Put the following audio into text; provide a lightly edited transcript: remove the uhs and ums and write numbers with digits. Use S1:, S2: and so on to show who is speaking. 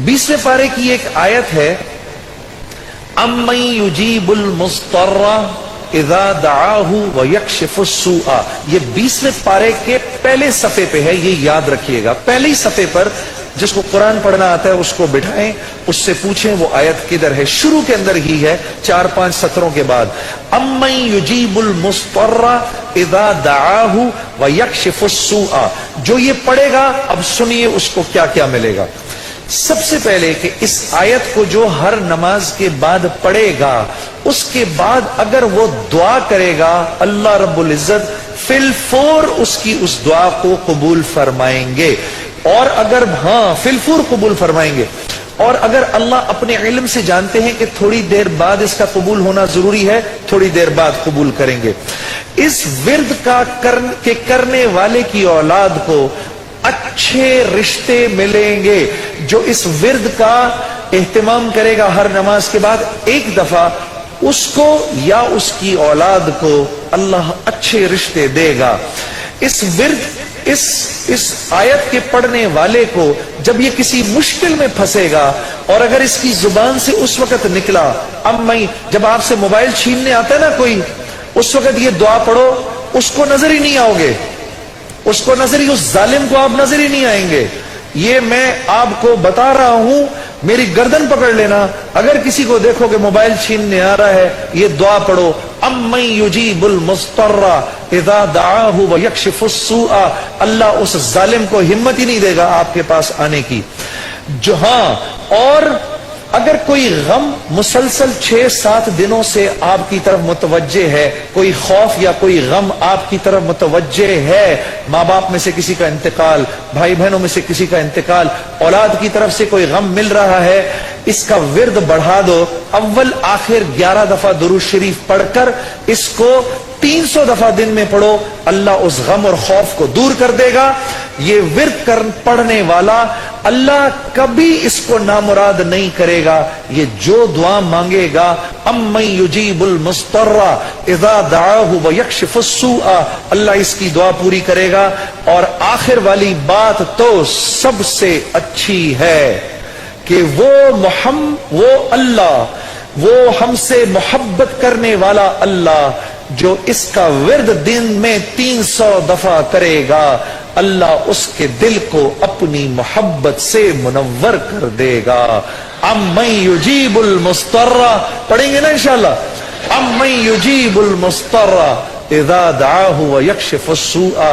S1: 20वें पारे की एक आयत है, अम्मन युजीबुल मुस्तर्रा इज़ा दआहु व यक्शिफुस सूआ। ये 20वें पारे के पहले सफ़े पे है, ये याद रखिएगा। पहले ही सफ़े पर जिसको कुरान पढ़ना आता है उसको बिठाएं, उससे पूछें वो आयत किधर है। शुरू के अंदर ही है, 4-5 सत्रों के बाद। अम्मन युजीबुल मुस्तर्रा इज़ा दआहु व यक्शिफुस सूआ। जो ये पढ़ेगा, अब सुनिए उसको क्या क्या मिलेगा। सबसे पहले कि इस आयत को जो हर नमाज के बाद पढ़ेगा, उसके बाद अगर वो दुआ करेगा, अल्लाह रब्बुल इज्जत फिलफोर उसकी उस दुआ को कबूल फरमाएंगे। और अगर फिलफोर कबूल फरमाएंगे। और अगर अल्लाह अपने इल्म से जानते हैं कि थोड़ी देर बाद इसका कबूल होना जरूरी है, थोड़ी देर बाद कबूल करेंगे। इस विर्द का करने वाले की औलाद को अच्छे रिश्ते मिलेंगे। जो इस विर्द का एहतमाम करेगा हर नमाज के बाद एक दफा, उसको या उसकी औलाद को अल्लाह अच्छे रिश्ते देगा। इस विर्द इस आयत के पढ़ने वाले को जब ये किसी मुश्किल में फंसेगा, और अगर इसकी जुबान से उस वक्त निकला, जब आपसे मोबाइल छीनने आता है ना कोई, उस वक्त ये दुआ पढ़ो, उसको नजर ही नहीं आओगे, उसको नजर ही, उस जालिम को आप नजर ही नहीं आएंगे। ये मैं आपको बता रहा हूं, मेरी गर्दन पकड़ लेना। अगर किसी को देखो कि मोबाइल छीनने आ रहा है, ये दुआ पढ़ो, अम्मन युजीबुल मुस्तर्रा इज़ा दआहु व यक्शिफुस सूआ। अल्लाह उस जालिम को हिम्मत ही नहीं देगा आपके पास आने की। जो और अगर कोई गम मुसलसल 6-7 दिनों से आपकी तरफ मुतवज्जे है, कोई खौफ या कोई गम आपकी तरफ मुतवज्जे है, माँ बाप में से किसी का इंतकाल, भाई बहनों में से किसी का इंतकाल, औलाद की तरफ से कोई गम मिल रहा है, इसका विर्द बढ़ा दो। अव्वल आखिर 11 दफा दुरूद शरीफ पढ़कर इसको 300 दफा दिन में पढ़ो, अल्लाह उस गम और खौफ को दूर कर देगा। ये विर्द पढ़ने वाला अल्लाह कभी इसको नामुराद नहीं करेगा। ये जो दुआ मांगेगा, अम्मन युजीबुल मुस्तर्रा इज़ा दआहु व यक्शिफुस सूआ, अल्लाह इसकी दुआ पूरी करेगा। और आखिर वाली बात तो सबसे अच्छी है कि वो अल्लाह, वो हमसे मोहब्बत करने वाला अल्लाह, जो इसका विर्द दिन में 300 दफा करेगा, अल्लाह उसके दिल को अपनी मोहब्बत से मुनव्वर कर देगा। अम्मन युजीबुल मुस्तर्रा, पढ़ेंगे ना इंशाअल्लाह। अम्मन युजीबुल मुस्तर्रा इज़ा दआहु व यक्शिफुस सूआ।